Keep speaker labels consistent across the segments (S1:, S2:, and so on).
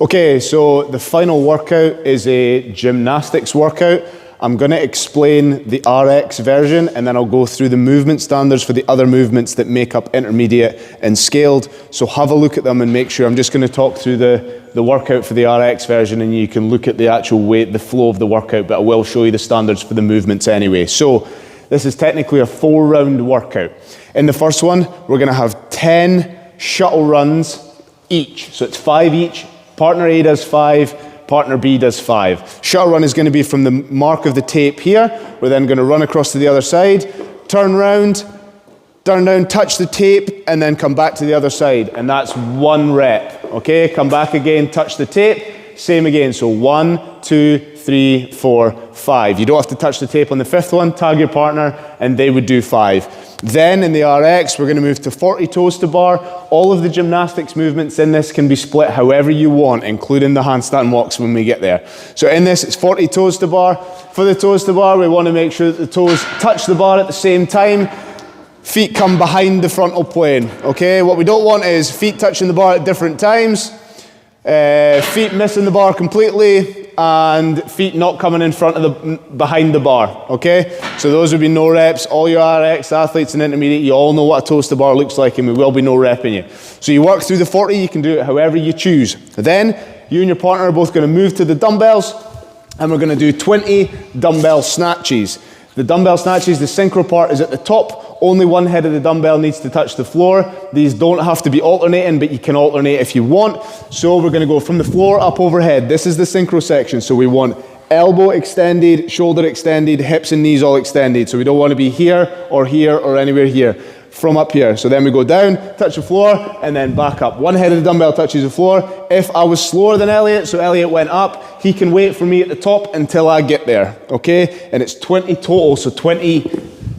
S1: Okay, so the final workout is a gymnastics workout. I'm going to explain the RX version and then I'll go through the movement standards for the other movements that make up intermediate and scaled. So have a look at them and make sure. I'm just going to talk through the workout for the RX version and you can look at the actual weight, the flow of the workout, but I will show you the standards for the movements anyway. So this is technically a 4-round workout. In the first one, we're going to have 10 shuttle runs each. So it's 5 each. Partner A does 5, partner B does 5. Shuttle run is going to be from the mark of the tape here. We're then going to run across to the other side, turn round, turn down, touch the tape, and then come back to the other side. And that's 1 rep. Okay, come back again, touch the tape, same again. So 1, 2, 3, 4, 5. You don't have to touch the tape on the 5th one, tag your partner, and they would do 5. Then in the RX, we're going to move to 40 toes to bar. All of the gymnastics movements in this can be split however you want, including the handstand walks when we get there. So in this, it's 40 toes to bar. For the toes to bar, we want to make sure that the toes touch the bar at the same time. Feet come behind the frontal plane, okay? What we don't want is feet touching the bar at different times, feet missing the bar completely, and feet not coming in front of behind the bar, okay? So those would be no reps. All your RX athletes and intermediate, you all know what a toes to bar looks like and we will be no repping you. So you work through the 40, you can do it however you choose. Then you and your partner are both going to move to the dumbbells and we're going to do 20 dumbbell snatches. The dumbbell snatches, the synchro part is at the top. Only one head of the dumbbell needs to touch the floor. These don't have to be alternating, but you can alternate if you want. So we're going to go from the floor up overhead. This is the synchro section. So we want elbow extended, shoulder extended, hips and knees all extended. So we don't want to be here or anywhere here. From up here. So then we go down, touch the floor, and then back up. One head of the dumbbell touches the floor. If I was slower than Elliot, so Elliot went up, he can wait for me at the top until I get there, okay? And it's 20 total, so 20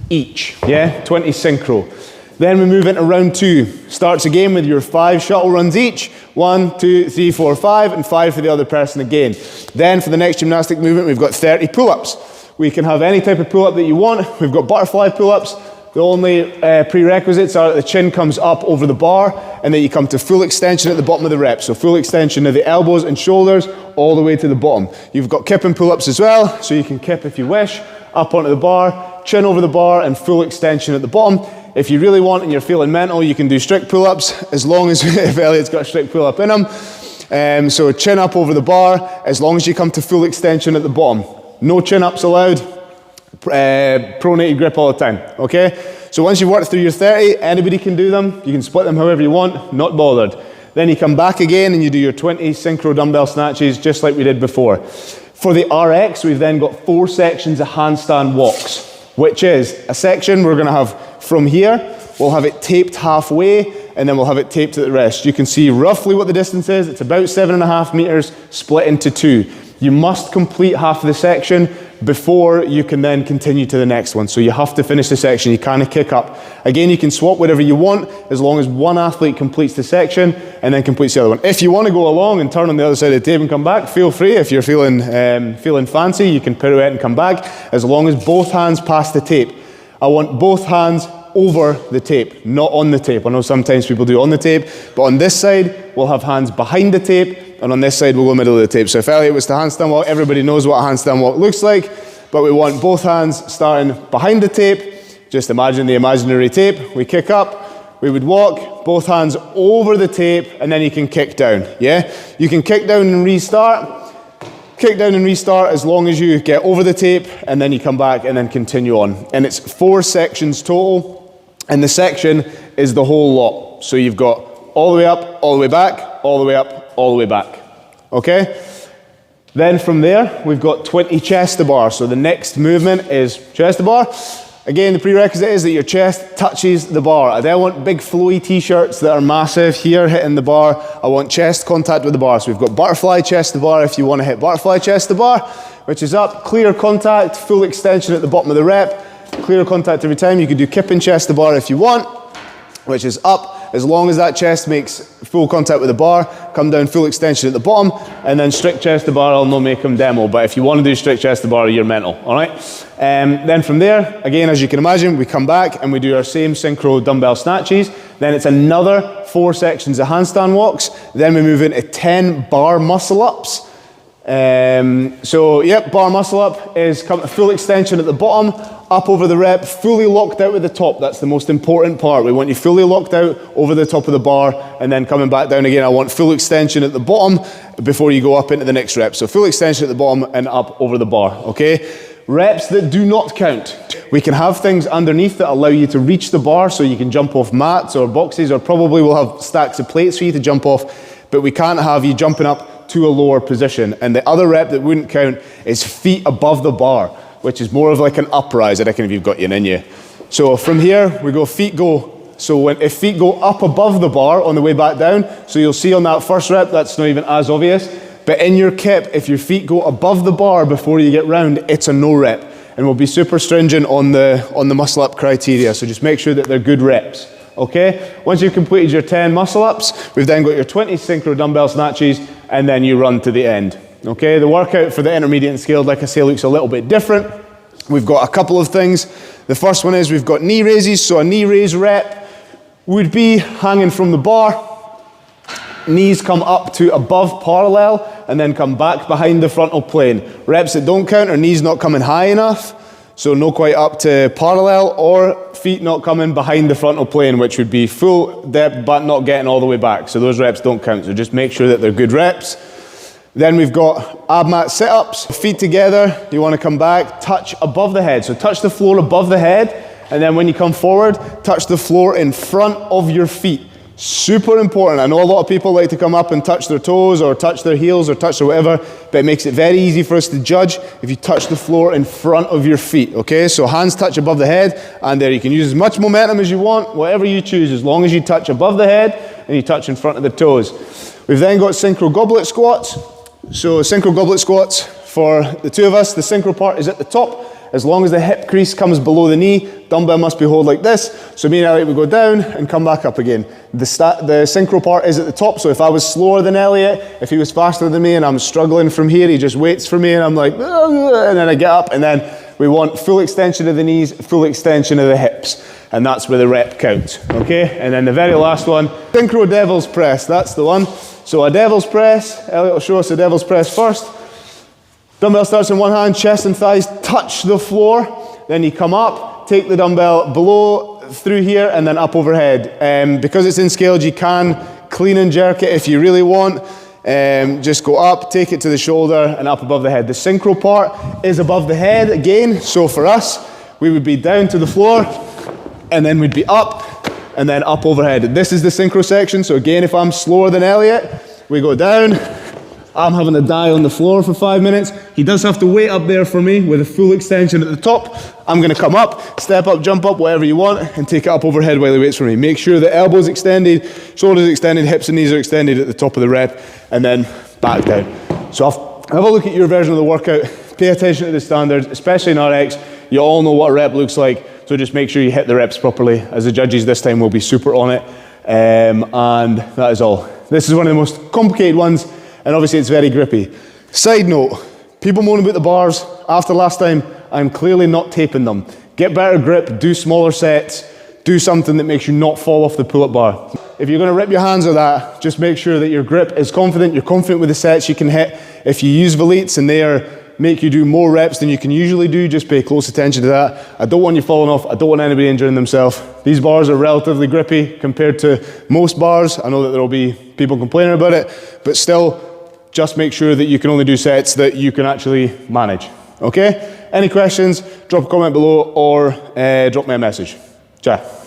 S1: each, yeah? 20 synchro. Then we move into round 2. Starts again with your 5 shuttle runs each. 1, 2, 3, 4, 5, and 5 for the other person again. Then for the next gymnastic movement, we've got 30 pull-ups. We can have any type of pull-up that you want. We've got butterfly pull-ups. The only prerequisites are that the chin comes up over the bar and that you come to full extension at the bottom of the rep. So full extension of the elbows and shoulders all the way to the bottom. You've got kip and pull-ups as well, so you can kip if you wish, up onto the bar, chin over the bar and full extension at the bottom. If you really want and you're feeling mental, you can do strict pull-ups as long as, if Elliot's got a strict pull-up in him. So chin up over the bar as long as you come to full extension at the bottom. No chin-ups allowed. Pronated grip all the time, okay? So once you've worked through your 30, anybody can do them. You can split them however you want, not bothered. Then you come back again and you do your 20 synchro dumbbell snatches just like we did before. For the RX, we've then got 4 sections of handstand walks, which is a section we're gonna have from here. We'll have it taped halfway and then we'll have it taped at the rest. You can see roughly what the distance is. It's about 7.5 meters split into 2. You must complete half of the section before you can then continue to the next one. So you have to finish the section, you kind of kick up. Again, you can swap whatever you want as long as one athlete completes the section and then completes the other one. If you want to go along and turn on the other side of the tape and come back, feel free. If you're feeling fancy, you can pirouette and come back as long as both hands pass the tape. I want both hands over the tape, not on the tape. I know sometimes people do on the tape, but on this side, we'll have hands behind the tape, and on this side, we'll go middle of the tape. So if Elliot was to handstand walk, everybody knows what a handstand walk looks like, but we want both hands starting behind the tape. Just imagine the imaginary tape. We kick up, we would walk, both hands over the tape, and then you can kick down, yeah? You can kick down and restart. Kick down and restart as long as you get over the tape, and then you come back and then continue on. And it's 4 sections total. And the section is the whole lot. So you've got all the way up, all the way back, all the way up, all the way back. Okay? Then from there, we've got 20 chest to bar. So the next movement is chest to bar. Again, the prerequisite is that your chest touches the bar. I don't want big flowy t-shirts that are massive here hitting the bar. I want chest contact with the bar. So we've got butterfly chest to bar if you want to hit butterfly chest to bar, which is up, clear contact, full extension at the bottom of the rep. Clear contact every time. You can do kip and chest to bar if you want, which is up, as long as that chest makes full contact with the bar. Come down, full extension at the bottom, and then strict chest to bar, I'll not make them demo, but if you want to do strict chest to bar, you're mental, all right? Then from there, again, as you can imagine, we come back and we do our same synchro dumbbell snatches. Then it's another 4 sections of handstand walks. Then we move into 10 bar muscle ups. So yep, bar muscle up is come to full extension at the bottom, up over the rep, fully locked out at the top. That's the most important part. We want you fully locked out over the top of the bar, and then coming back down again. I want full extension at the bottom before you go up into the next rep. So full extension at the bottom and up over the bar, okay? Reps that do not count. We can have things underneath that allow you to reach the bar, so you can jump off mats or boxes, or probably we'll have stacks of plates for you to jump off, but we can't have you jumping up to a lower position. And the other rep that wouldn't count is feet above the bar, which is more of like an uprise. I reckon if you've got you in you. So from here, we go feet go. So if feet go up above the bar on the way back down, so you'll see on that first rep, that's not even as obvious. But in your kip, if your feet go above the bar before you get round, it's a no rep. And we'll be super stringent on the muscle up criteria. So just make sure that they're good reps. Okay, once you've completed your 10 muscle ups, we've then got your 20 synchro dumbbell snatches, and then you run to the end. Okay, the workout for the intermediate and scaled, like I say, looks a little bit different. We've got a couple of things. The first one is we've got knee raises. So a knee raise rep would be hanging from the bar. Knees come up to above parallel and then come back behind the frontal plane. Reps that don't count are knees not coming high enough, so no quite up to parallel, or feet not coming behind the frontal plane, which would be full depth but not getting all the way back. So those reps don't count, so just make sure that they're good reps. Then we've got ab mat sit-ups. Feet together, you want to come back, touch above the head. So touch the floor above the head, and then when you come forward, touch the floor in front of your feet. Super important. I know a lot of people like to come up and touch their toes or touch their heels or touch their whatever, but it makes it very easy for us to judge if you touch the floor in front of your feet, okay? So hands touch above the head, and there you can use as much momentum as you want, whatever you choose, as long as you touch above the head and you touch in front of the toes. We've then got synchro goblet squats. So synchro goblet squats for the two of us, the synchro part is at the top. As long as the hip crease comes below the knee, dumbbell must be held like this. So me and Elliot would go down and come back up again. The synchro part is at the top, so if I was slower than Elliot, if he was faster than me and I'm struggling from here, he just waits for me and I'm like, and then I get up, and then we want full extension of the knees, full extension of the hips. And that's where the rep counts, okay? And then the very last one, synchro devil's press, that's the one. So a devil's press, Elliot will show us a devil's press first. Dumbbell starts in one hand, chest and thighs touch the floor. Then you come up, take the dumbbell below, through here, and then up overhead. Because it's in scaled, you can clean and jerk it if you really want. Just go up, take it to the shoulder, and up above the head. The synchro part is above the head again. So for us, we would be down to the floor, and then we'd be up, and then up overhead. This is the synchro section. So again, if I'm slower than Elliot, we go down. I'm having to die on the floor for 5 minutes. He does have to wait up there for me with a full extension at the top. I'm gonna come up, step up, jump up, whatever you want, and take it up overhead while he waits for me. Make sure the elbows extended, shoulders extended, hips and knees are extended at the top of the rep, and then back down. So have a look at your version of the workout. Pay attention to the standards, especially in RX. You all know what a rep looks like, so just make sure you hit the reps properly. As the judges this time will be super on it, and that is all. This is one of the most complicated ones, and obviously it's very grippy. Side note, people moan about the bars. After last time, I'm clearly not taping them. Get better grip, do smaller sets, do something that makes you not fall off the pull-up bar. If you're gonna rip your hands of that, just make sure that your grip is confident, you're confident with the sets you can hit. If you use velites and they make you do more reps than you can usually do, just pay close attention to that. I don't want you falling off, I don't want anybody injuring themselves. These bars are relatively grippy compared to most bars. I know that there'll be people complaining about it, but still, just make sure that you can only do sets that you can actually manage, okay? Any questions, drop a comment below or drop me a message. Ciao.